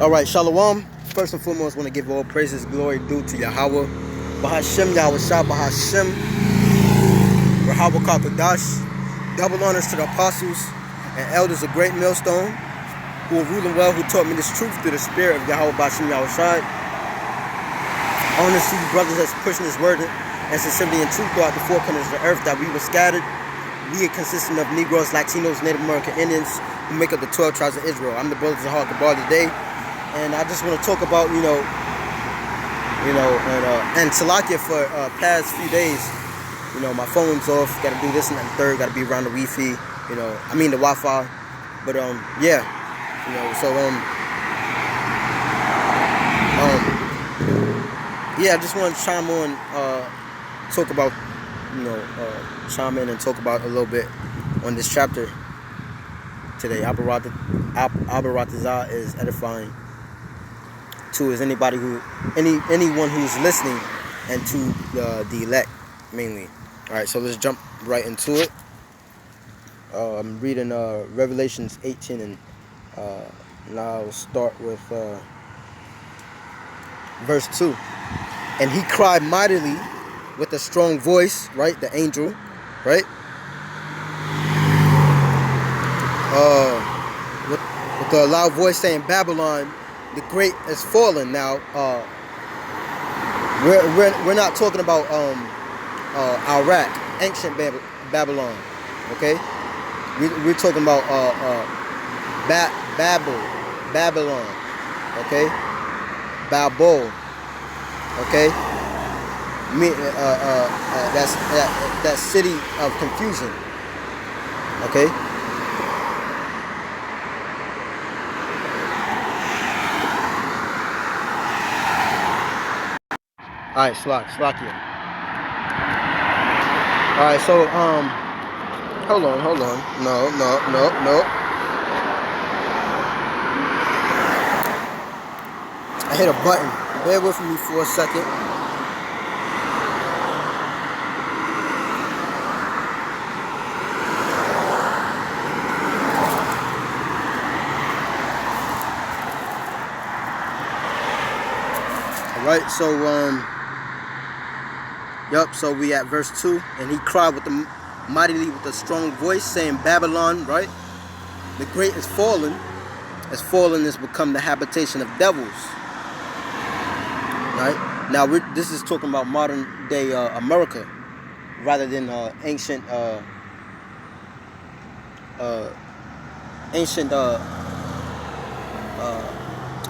All right, Shalom. First and foremost, want to give all praises, glory due to Yahweh, Bahashem, Yahweh Shah, Bahashem, Rahawah Kakadash. Double honors to the apostles and elders of Great Millstone, who are ruling well, who taught me this truth through the spirit of Yahweh Bahashem, Yahweh Shah. Honors to you brothers that's pushing this word and sincerity and truth throughout the four corners of the earth, that we were scattered. We are consisting of Negroes, Latinos, Native American Indians, who make up the 12 tribes of Israel. I'm the brother Zahar Gabar today. And I just want to talk about, and Salakia for past few days, my phone's off, got to do this and that and third, got to be around the Wi-Fi, the Wi-Fi. But, I just want to chime on, talk about, chime in and talk about a little bit on this chapter today. Abaratazah is edifying to is anyone who's listening, and to the elect mainly. All right, so let's jump right into it. I'm reading Revelations 18, and I'll start with verse 2. And he cried mightily with a strong voice, right? The angel, right? With a loud voice saying, Babylon the Great is fallen. Now, we're not talking about Iraq, ancient Babylon, okay? We're talking about Babylon, okay? Babel, okay? That's that city of confusion, okay? All right, Slakia. All right, so hold on. No. I hit a button. Bear with me for a second. All right, so so we at verse 2, and he cried mightily with a strong voice, saying, Babylon, right? The great is fallen. As fallen has become the habitation of devils. Right? Now this is talking about modern day America, rather than ancient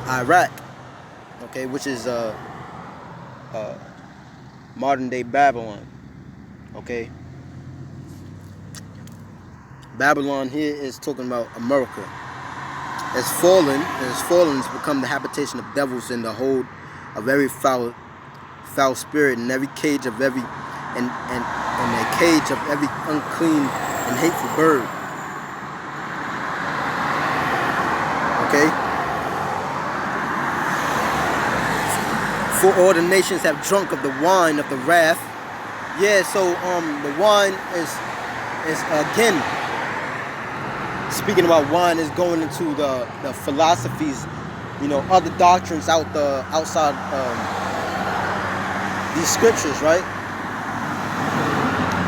Iraq, okay, which is modern day Babylon, okay? Babylon here is talking about America. As fallen has become the habitation of devils and the hold of every foul spirit, and every cage of every and the cage of every unclean and hateful bird. Okay? For all the nations have drunk of the wine of the wrath. Yeah, so the wine is again, speaking about wine, is going into the philosophies, other doctrines outside these scriptures, right?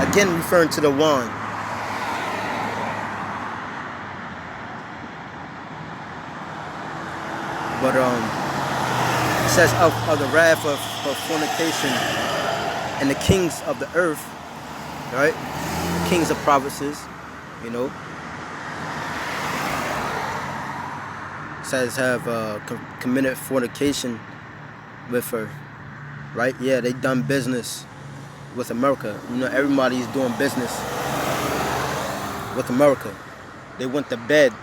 Again, referring to the wine. But it says of the wrath of fornication and the kings of the earth, right? The kings of provinces, says have committed fornication with her, right? Yeah, they done business with America. Everybody's doing business with America. They went to bed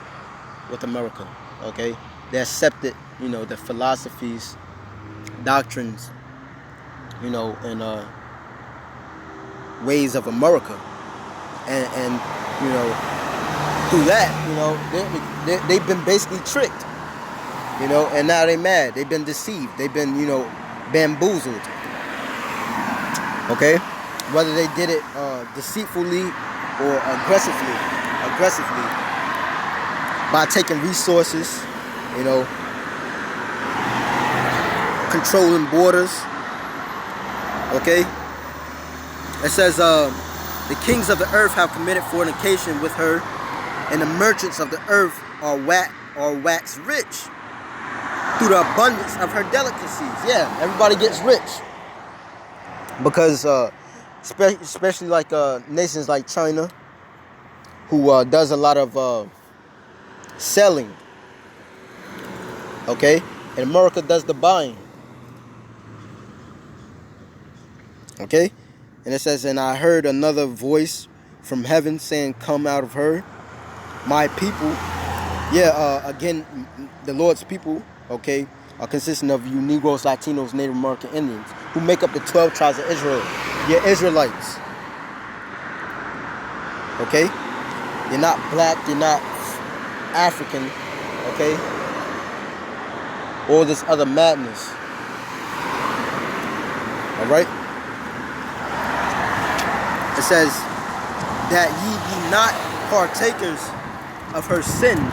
with America, okay? They accepted, the philosophies, doctrines, and ways of America, and through that, they've been basically tricked, and now they mad. They've been deceived. They've been, bamboozled. Okay, whether they did it deceitfully or aggressively, by taking resources, controlling borders. Okay? It says, the kings of the earth have committed fornication with her, and the merchants of the earth are waxed rich through the abundance of her delicacies. Yeah, everybody gets rich. Because, especially like nations like China, who does a lot of selling. Okay? And America does the buying. Okay? And it says, and I heard another voice from heaven saying, come out of her, my people. Yeah, again, the Lord's people, okay, are consisting of you Negroes, Latinos, Native American Indians, who make up the 12 tribes of Israel. You're Israelites. Okay? You're not black, you're not African, okay? All this other madness. Alright? It says that ye be not partakers of her sins,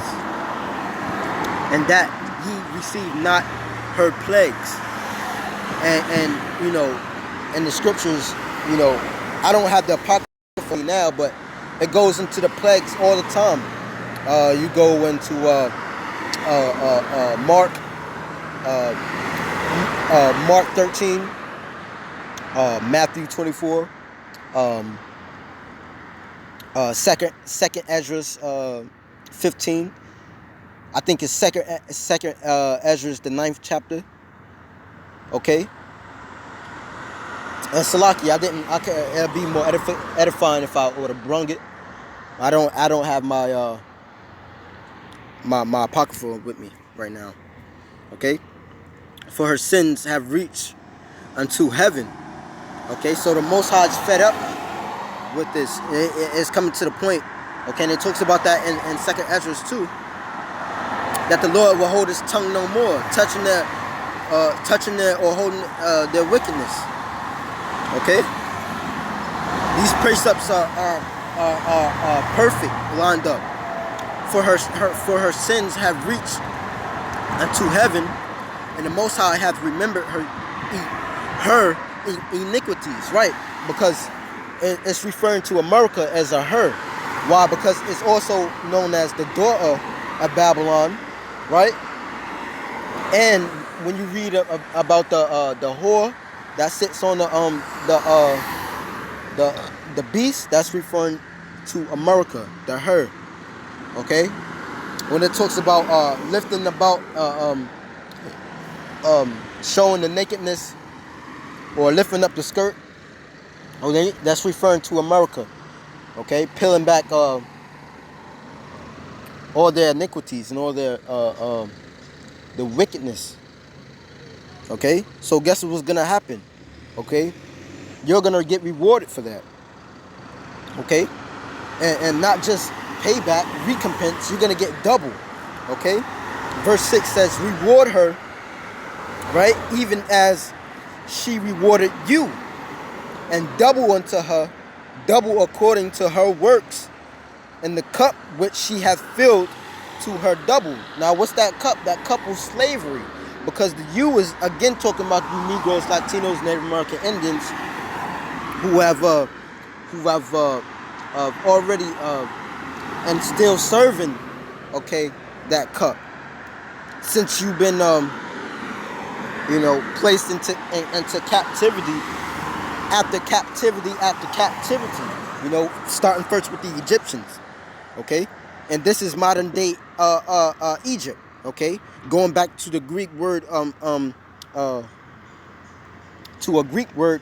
and that ye receive not her plagues. And you know, in the scriptures, you know, I don't have the apocrypha now, but it goes into the plagues all the time. You go into Mark 13, Matthew 24, second Esdras 15. I think it's second Esdras, the 9th chapter. Okay. And Salaki, it'd be more edifying if I would have brung it. I don't have my my apocrypha with me right now. Okay. For her sins have reached unto heaven. Okay, so the Most High is fed up with this. It's coming to the point. Okay, and it talks about that in 2nd Esdras too. That the Lord will hold his tongue no more, touching their or holding their wickedness. Okay, these precepts are perfect, lined up. For her sins have reached unto heaven, and the Most High hath remembered her iniquities, right? Because it's referring to America as a her. Why? Because it's also known as the daughter of Babylon, right? And when you read about the whore that sits on the beast, that's referring to America, the her. Okay? When it talks about lifting about showing the nakedness or lifting up the skirt, okay, that's referring to America. Okay, peeling back all their iniquities and all their the wickedness. Okay, so guess what's gonna happen? Okay, you're gonna get rewarded for that. Okay, and not just payback, recompense. You're gonna get double. Okay, verse 6 says, reward her, right, even as she rewarded you, and double unto her, double according to her works, and the cup which she hath filled to her double. Now, what's that cup? That cup was slavery, because the you is again talking about you Negroes, Latinos, Native American Indians who have already and still serving, okay, that cup, since you've been placed into captivity after captivity after captivity, starting first with the Egyptians, okay? And this is modern day Egypt, okay? Going back to the Greek word to a Greek word,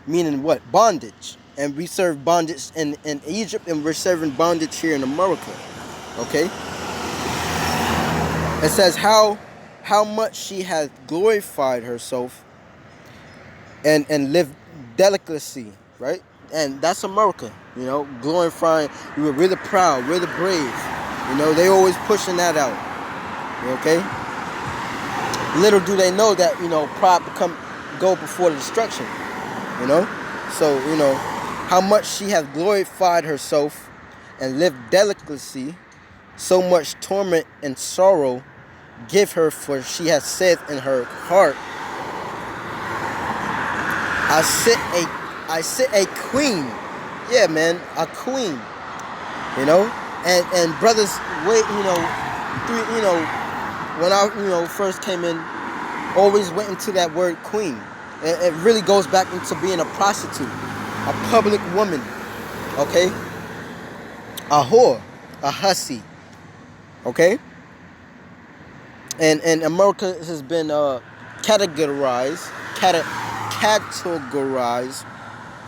meaning what? Bondage. And we serve bondage in Egypt, and we're serving bondage here in America, okay? It says how much she has glorified herself and lived delicacy, right? And that's America, glorifying. We're the proud, we're the brave, they always pushing that out, okay? Little do they know that, pride go before the destruction, So, how much she has glorified herself and lived delicacy, so much torment and sorrow give her, for she has said in her heart, I sit a queen. Yeah, man, a queen. You know, and brothers, wait, when I first came in, always went into that word queen. It really goes back into being a prostitute, a public woman, okay, a whore, a hussy, okay. And America has been categorized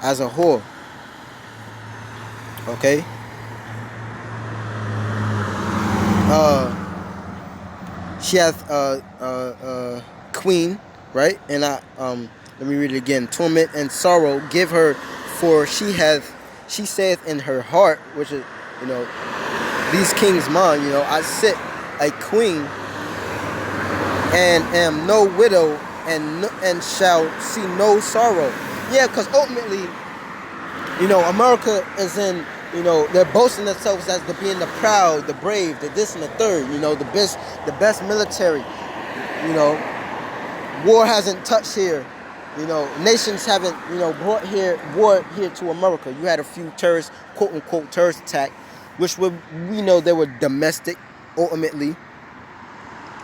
as a whore, okay. She has queen, right? And let me read it again. Torment and sorrow give her, for she saith in her heart, which is, these kings mine. I sit a queen, and am no widow, and shall see no sorrow. Yeah, because ultimately, America is in. They're boasting themselves as the being the proud, the brave, the this and the third. The best military. War hasn't touched here. Nations haven't, brought war here to America. You had a few terrorist, quote unquote, terrorist attack, which we know they were domestic, ultimately.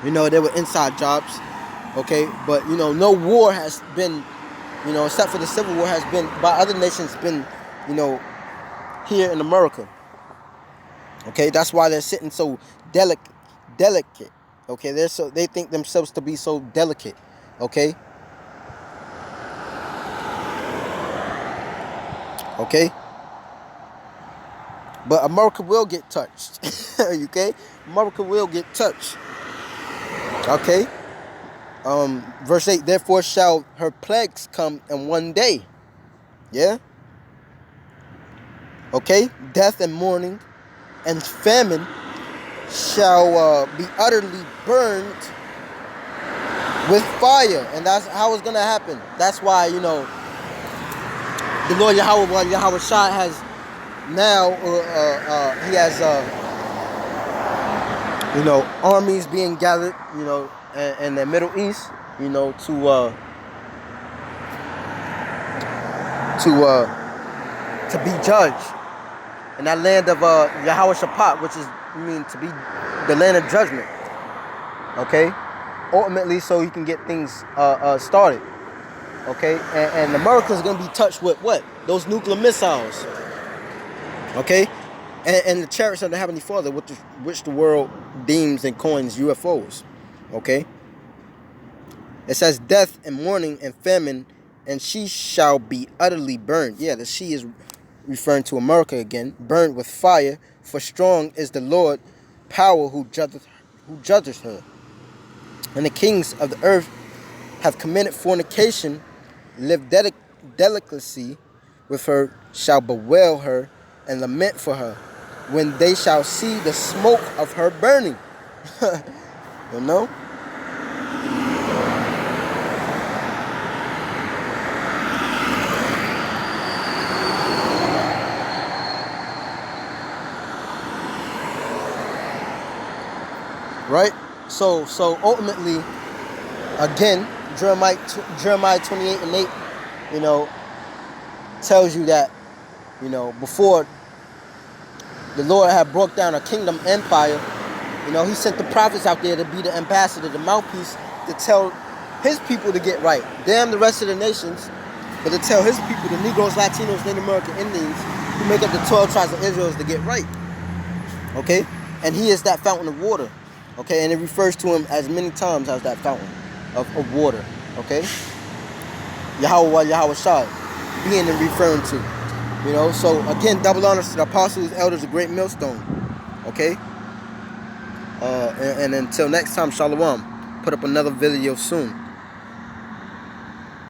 They were inside jobs, okay? But, no war has been, except for the Civil War, has been, by other nations, been, here in America. Okay, that's why they're sitting so delicate. Okay, they think themselves to be so delicate. Okay. Okay. But America will get touched. Okay, America will get touched. Okay. Verse 8. Therefore shall her plagues come in one day. Yeah. Okay, death and mourning and famine shall be utterly burned with fire. And that's how it's going to happen. That's why, the Lord Yahweh Shai has now, he has, armies being gathered, in the Middle East, to be judged. In that land of Yahweh Shaphat, which is to be the land of judgment. Okay, ultimately, so he can get things started. Okay, and America is going to be touched with what? Those nuclear missiles. Okay, and the chariots of the Heavenly Father, which the world deems and coins UFOs. Okay, it says death and mourning and famine, and she shall be utterly burned. Yeah, the she is referring to America again, burned with fire, for strong is the Lord, power who judges her. And the kings of the earth have committed fornication, lived delicacy with her, shall bewail her and lament for her, when they shall see the smoke of her burning. Right? So ultimately, again, Jeremiah 28:8, tells you that, before the Lord had brought down a kingdom empire, he sent the prophets out there to be the ambassador, the mouthpiece, to tell his people to get right. Damn the rest of the nations, but to tell his people, the Negroes, Latinos, Native American Indians, who make up the 12 tribes of Israel, to get right. Okay? And he is that fountain of water. Okay, and it refers to him as many times as that fountain of water. Okay, Yahweh Shai being and referring to. So again, double honors to the apostles, elders, a great millstone. Okay, and until next time, shalom. Put up another video soon.